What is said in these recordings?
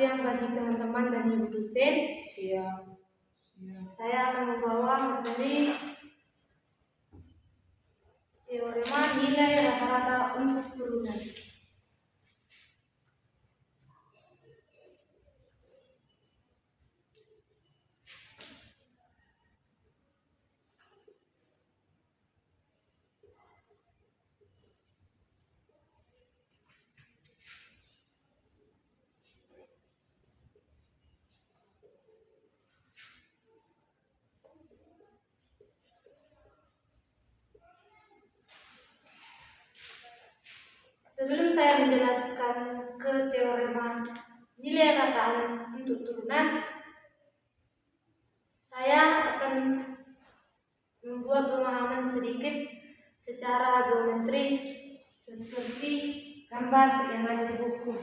siang bagi teman-teman dan ibu dosen. Siang. Saya akan membawa materi teorema nilai rata-rata untuk turunan. Sebelum saya menjelaskan ke teorema nilai rataan untuk turunan, saya akan membuat pemahaman sedikit secara geometri seperti gambar yang ada di buku.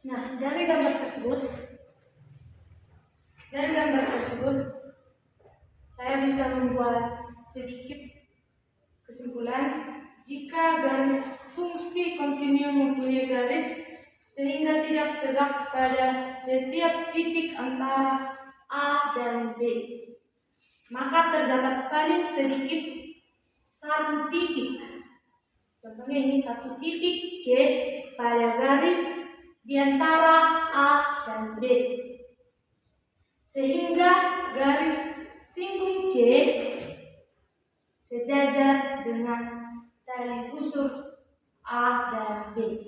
Nah, dari gambar tersebut, saya bisa membuat sedikit kesimpulan. Jika garis fungsi kontinu mempunyai garis sehingga tidak tegak pada setiap titik antara A dan B, maka terdapat paling sedikit satu titik. Contohnya ini satu titik C pada garis di antara A dan B, sehingga garis singgung C sejajar dengan tali busur A dan B.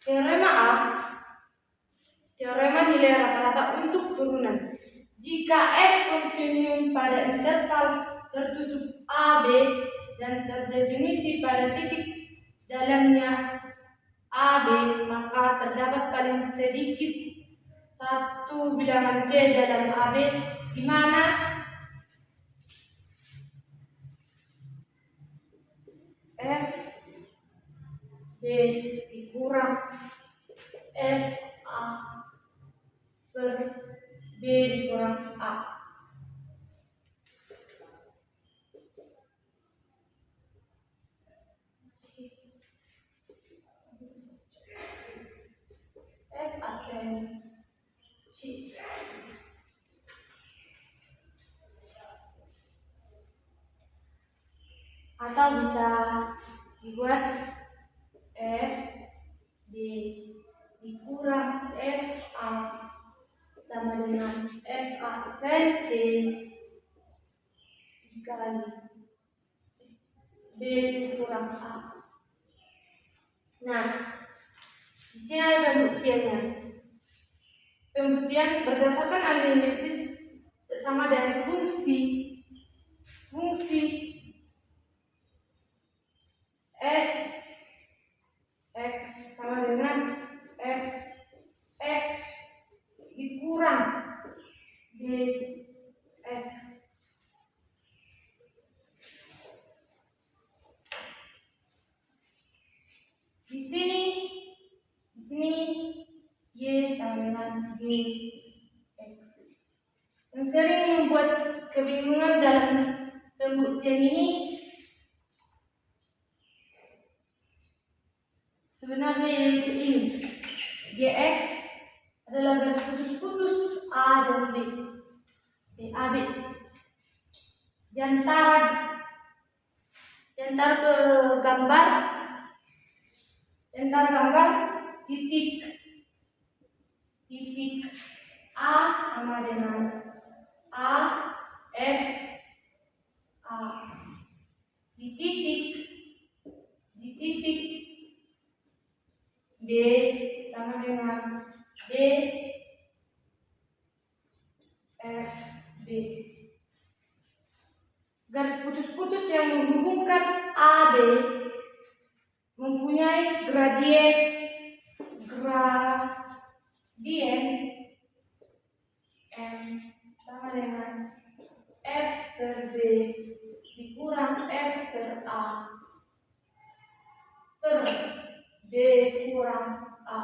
Teorema A, teorema nilai rata-rata untuk turunan. Jika F kontinuum pada interval tertutup AB dan terdefinisi pada titik dalamnya AB, maka terdapat paling sedikit satu bilangan C dalam AB, di mana F B dikurang F A per B dikurang A. F aksen C. Atau bisa dibuat F D dikurang F A sama dengan F aksen C dikali B dikurang A. Nah, di sini ada pembuktiannya. Pembuktian berdasarkan analisis sama dari fungsi S X sama dengan F X dikurang D X. Di sini Y sama dengan G X. Yang Yang sering membuat kebingungan dalam pembuktian ini sebenarnya yaitu ini. GX adalah garis putus-putus A dan B. AB. Di antara gambar titik A sama dengan A F A. Di titik B sama dengan B F B. Garis putus-putus yang menghubungkan AB mempunyai gradien M sama dengan F per B dikurang F per A per B kurang A.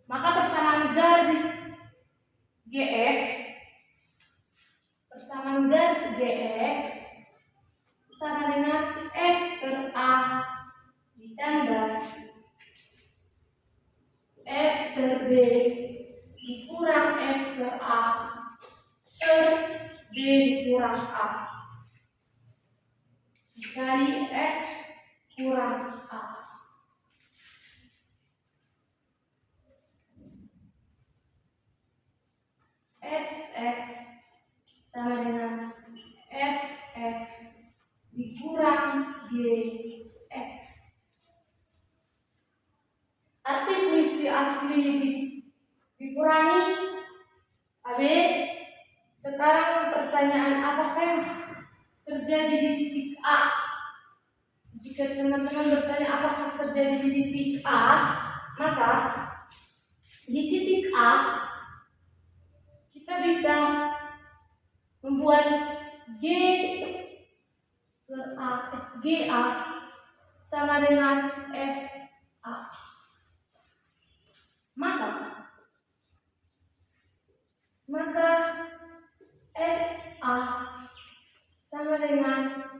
Maka persamaan garis GX sama dengan F per A ditambah F per B dikurang F per A per B dikurang A dikali X kurang A. SX sama dengan Fx dikurang Gx. Arti fungsi asli dikurangi AB. Sekarang pertanyaan, apakah yang terjadi di titik A? Jika teman-teman bertanya apakah terjadi di titik A, maka di titik A kita bisa membuat GA sama dengan FA. Maka SA sama dengan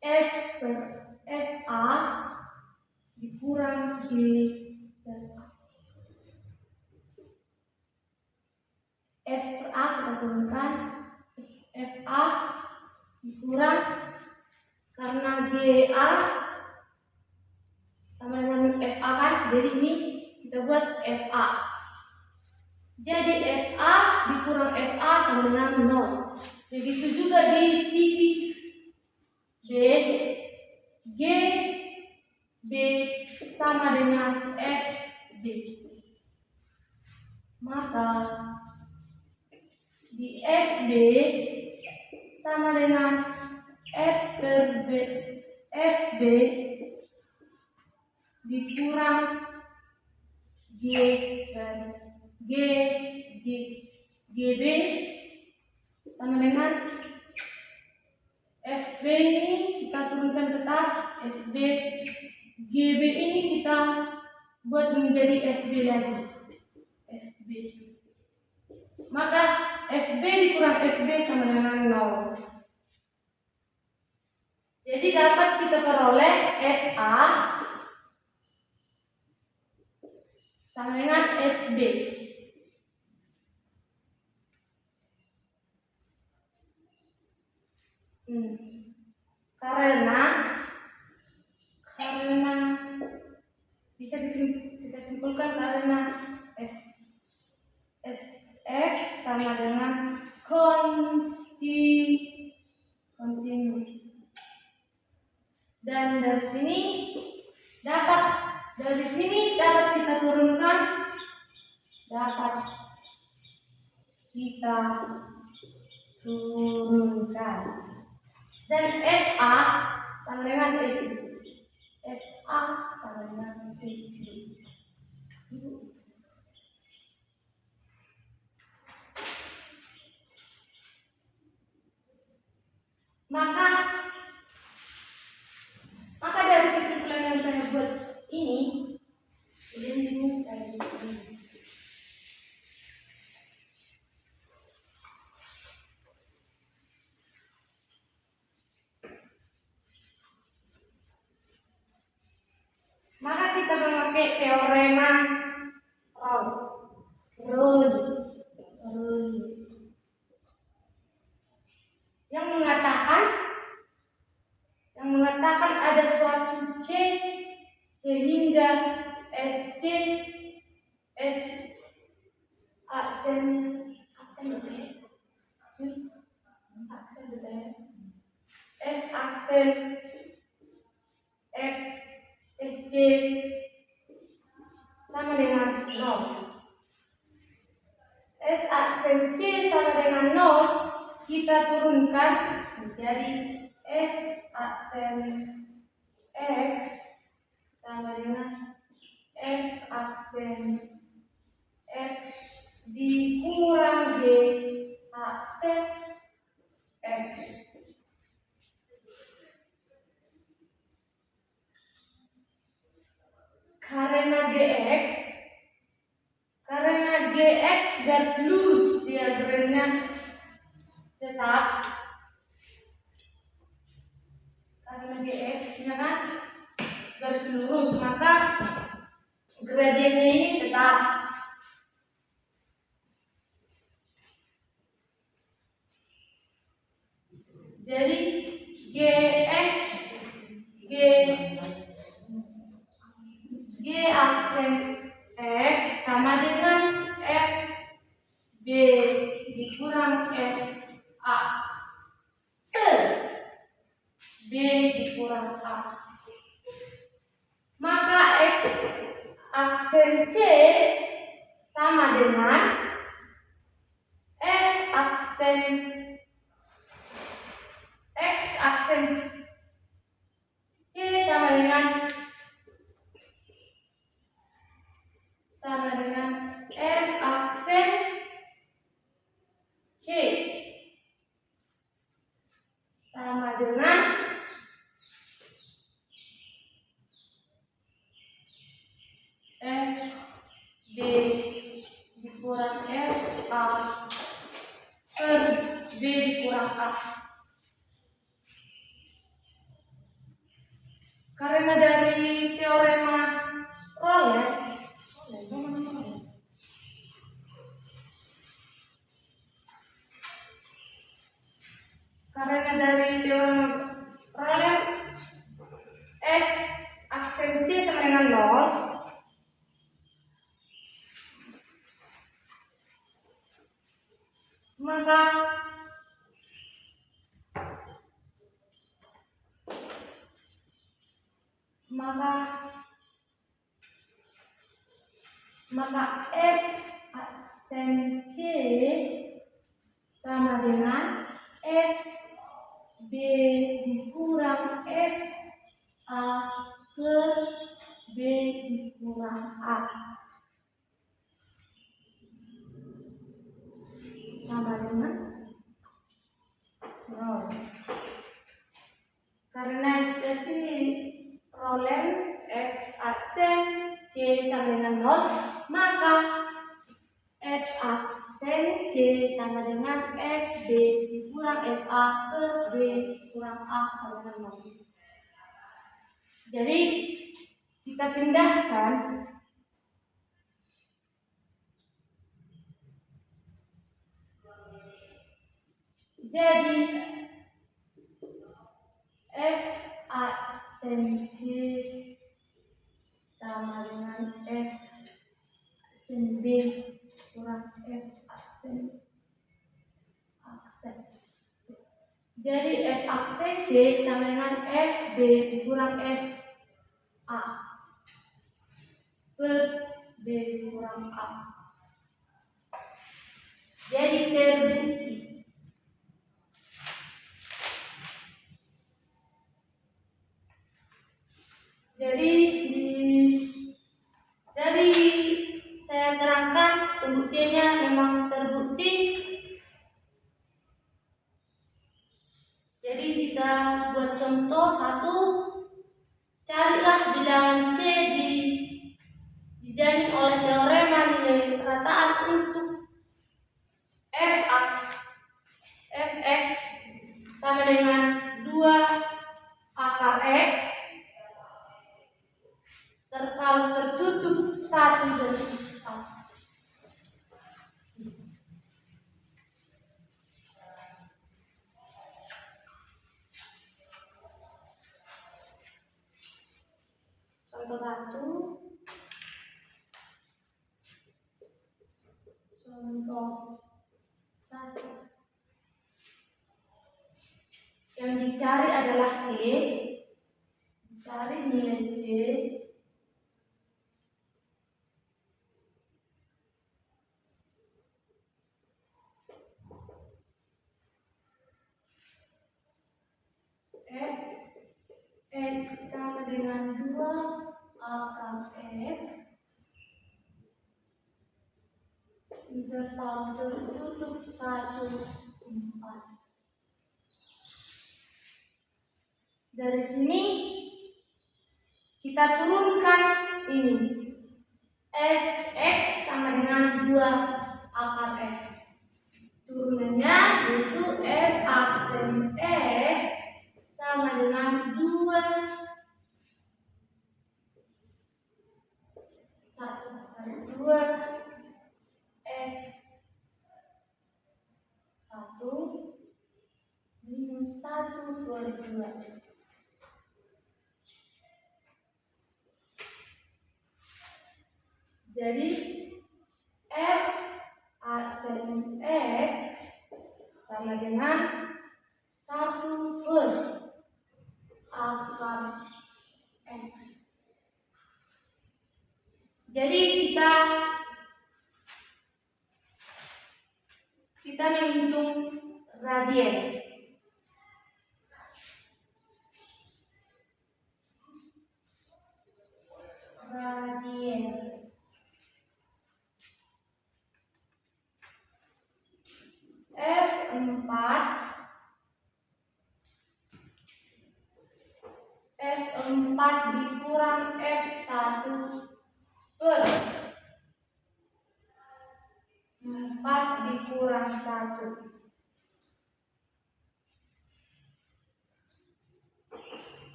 F per FA dikurang G per A. F per A kita turunkan, FA dikurang karena GA sama dengan FA kan, jadi ini kita buat FA. Jadi FA dikurang FA sama dengan 0. Begitu juga di titik B, GB sama dengan FB. Maka di SB sama dengan F per B, FB dikurang G per GB sama dengan FB ini kita turunkan tetap FB, GB ini kita buat menjadi FB lagi, FB. Maka FB dikurang FB sama dengan 0. Jadi dapat kita peroleh SA sama dengan SB. Karena bisa kita simpulkan karena SX sama dengan kontinu. Dan dari sini dapat kita turunkan, dan SA sama dengan SB. SA sama dengan SB. Maka dari kesimpulan yang saya buat ini, pakai teorema Rolle. Yang mengatakan ada suatu C sehingga SC aksen S aksen X SC sama dengan 0. S aksen C sama dengan 0, kita turunkan menjadi S aksen X sama dengan S aksen X dikurang G aksen X. Karena GX garis lurus diagramnya tetap. Karena GX nya kan garis lurus, maka gradiennya ini tetap. Jadi G aksen X sama dengan F B dikurang F A B dikurang A. Maka X aksen C sama dengan F aksen X aksen C sama dengan F aksen C sama dengan F B dikurang F A per B dikurang A. Karena dari teorema Rolle, S aksen C sama dengan 0, maka F aksen C sama dengan F B dikurang F A per B dikurang A sama dengan 0. Karena ekspresi Rolle X aksen C sama dengan 0, maka F aksen C sama dengan F B dikurang F A per B dikurang A sama dengan 0. Jadi kita pindahkan jadi F aksen C sama dengan F aksen B kurang F aksen. Jadi F aksen C sama dengan F B dikurang F A per B dikurang A. Jadi terbukti. Jadi dari saya terangkan pembuktiannya memang terbukti. Jadi kita buat contoh 1. Carilah bilangan C dijamin oleh teorema nilai rataan untuk Fx sama dengan 2 akar X interval tertutup 1 dan 4. Contoh 1. Yang dicari adalah C. Cari nilai C. X sama dengan 2 akar X. Interval tertutup 1, 4. Dari sini kita turunkan ini. Fx sama dengan 2 akar X. Turunannya yaitu F aksen X sama dengan 2 X 1 minus 1/2. Jadi F aksen X sama dengan 1 akar X. Jadi kita menghitung radien. F4 dikurang F1 per 4 dikurang 1.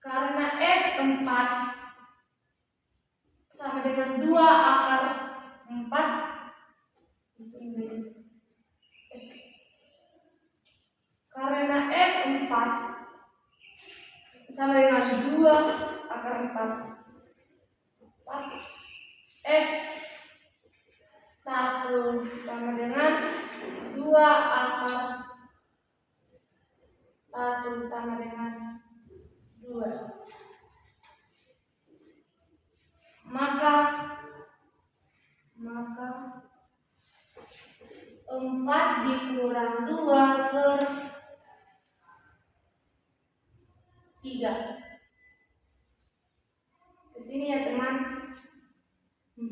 Karena F4 sama dengan 2 akar 4, karena F4 sama dengan 2 akar 4, F1 sama dengan 2 akar 1 sama dengan 2. Maka 4 dikurang 2 per 3. Ke sini ya teman. 4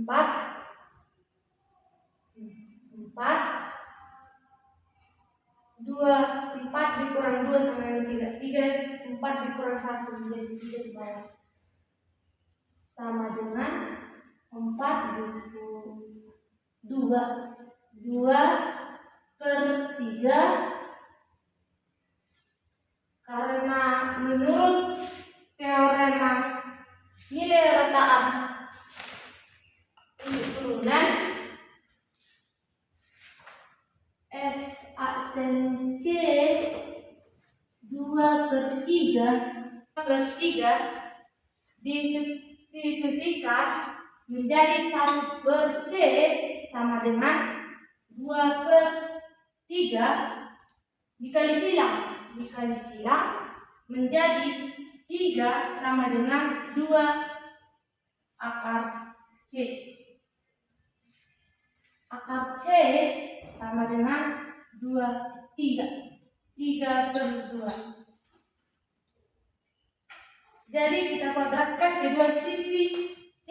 dikurang 2 sama dengan 3. 4 dikurang 1 menjadi 3 di bawah. Sama dengan 4 2 per 3. Karena menurut teorema nilai rataan untuk turunan, F aksen C 2/3 disitusikan menjadi 1/C sama dengan 2/3 dikali silang menjadi 3 sama dengan 2 akar C. Akar C sama dengan 3/2. Jadi kita kuadratkan kedua sisi C.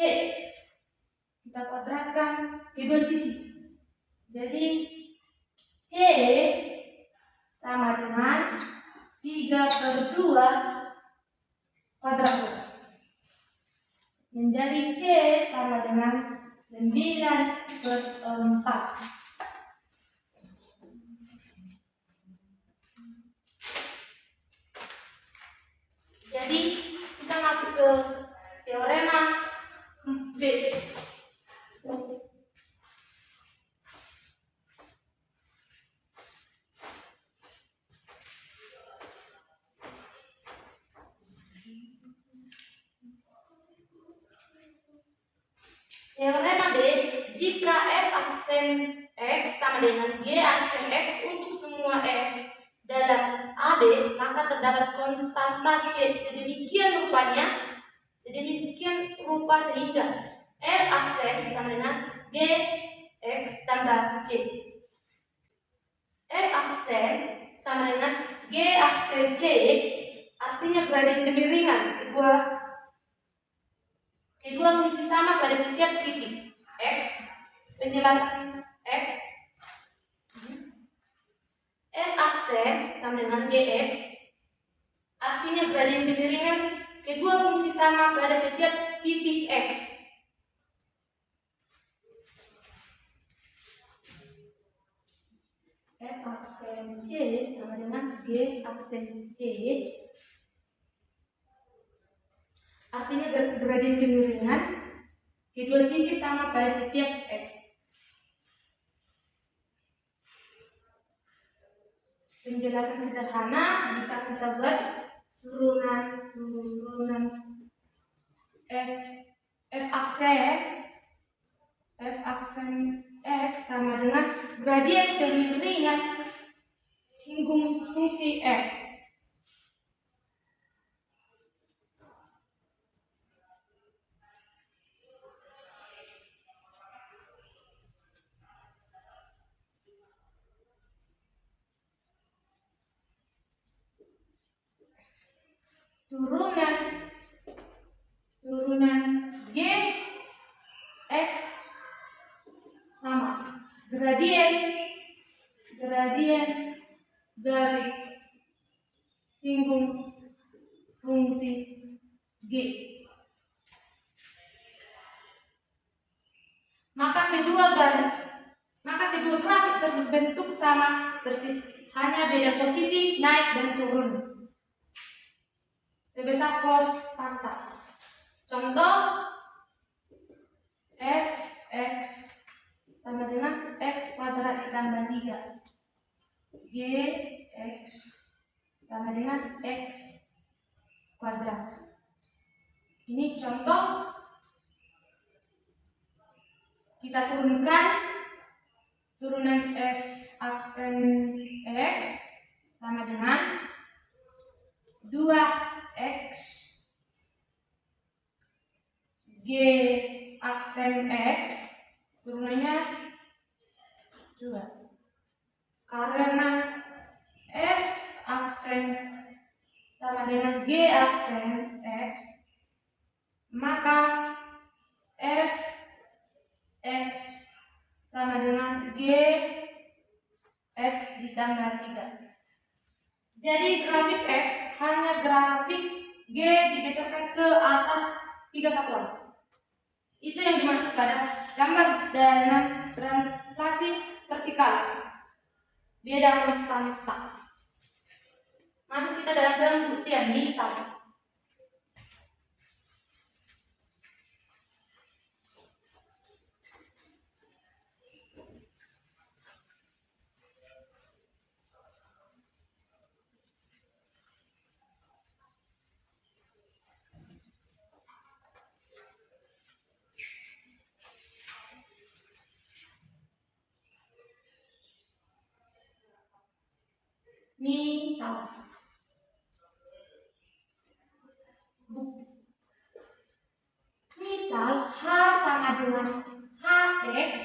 Jadi C sama dengan 3/2 kuadrat. Menjadi C sama dengan 9/4. Jadi kita masuk ke Teorema B, jika f aksen x sama dengan g aksen x untuk semua x dalam AB, maka terdapat konstanta C sedemikian rupa sehingga f aksen sama dengan g x tambah C. F aksen sama dengan g aksen C, artinya gradien kemiringan kedua fungsi sama pada setiap titik x. Penjelasan x, f aksen sama dengan gx, artinya gradien kemiringan kedua fungsi sama pada setiap titik x. F aksen C sama dengan G aksen C, artinya gradien kemiringan kedua sisi sama pada setiap x. Penjelasan sederhana bisa kita buat turunan f aksen x sama dengan gradien kemiringan singgung fungsi f. Turunan g x sama gradien garis singgung fungsi g. Maka kedua grafik terbentuk sama persis, hanya beda posisi naik dan turun sebesar konstanta. Contoh, f(x) sama dengan x kuadrat ditambah 3, gx sama dengan x kuadrat. Ini contoh, kita turunkan turunan f aksen x sama dengan 2x g aksen x, turunannya 2. Karena f aksen sama dengan g aksen x, maka f x sama dengan g x ditambah 3. Jadi grafik f hanya grafik g digeserkan ke atas 3 satuan. Itu yang dimaksud pada gambar dengan translasi vertikal, beda konstanta. Masuk kita dalam pembuktian. Misal, H sama dengan hx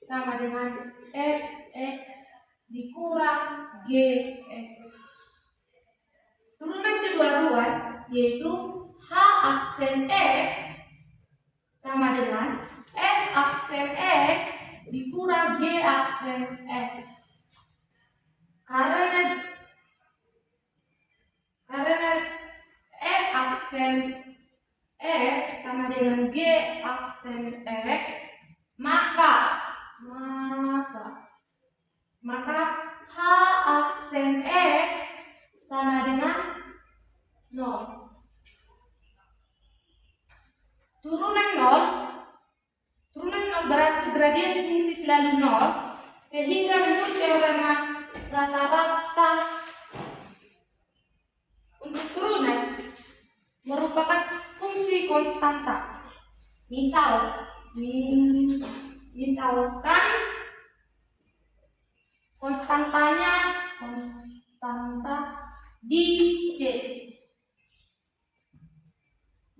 sama dengan fx dikurang gx. Turunan kedua ruas yaitu h aksen x sama dengan f aksen x dikurang g aksen x. Karena f aksen x sama dengan g aksen x, maka h aksen x sama dengan 0. Turunan 0 berarti gradien fungsi selalu 0, sehingga menurut teorema rata-rata untuk turunan merupakan fungsi konstanta. Misal, Misalkan konstanta di C,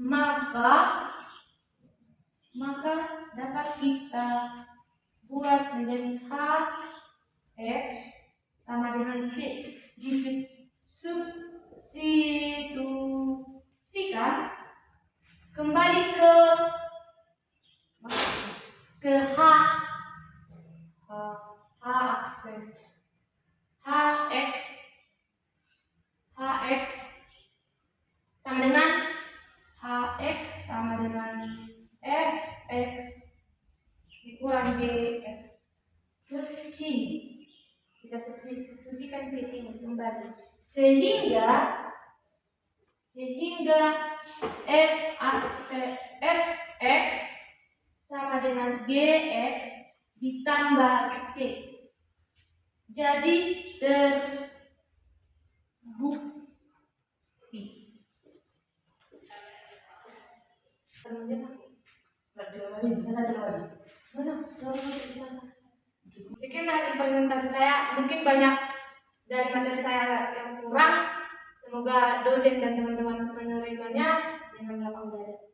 maka dapat kita buat menjadi H(x) sama dengan C. Disubstitusikan kembali ke H sama dengan Fx dikurang Gx ke sini. Kita substitusikan ke sini kembali sehingga Fx sama dengan Gx ditambah C. Jadi terbukti. Sekian hasil presentasi saya. Mungkin banyak dari materi saya yang kurang. Semoga dosen dan teman-teman menerimanya dengan lapang dada.